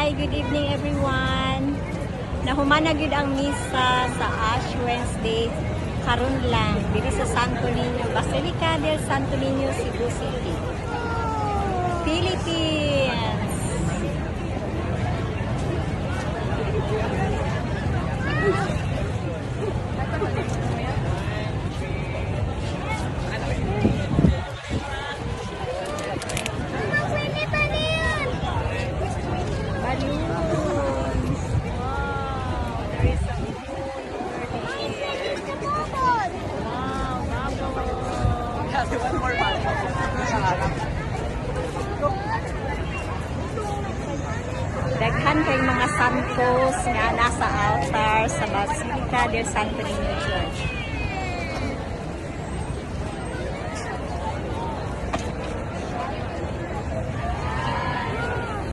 Hi, good evening everyone. Nahuman na gyud ang misa sa Ash Wednesday karon lang diri sa Santo Niño, Basilica del Santo Niño, Cebu City, Philippines. Daghan kay mga santos nga nasa altar sa Basilica del Santo Niño Church.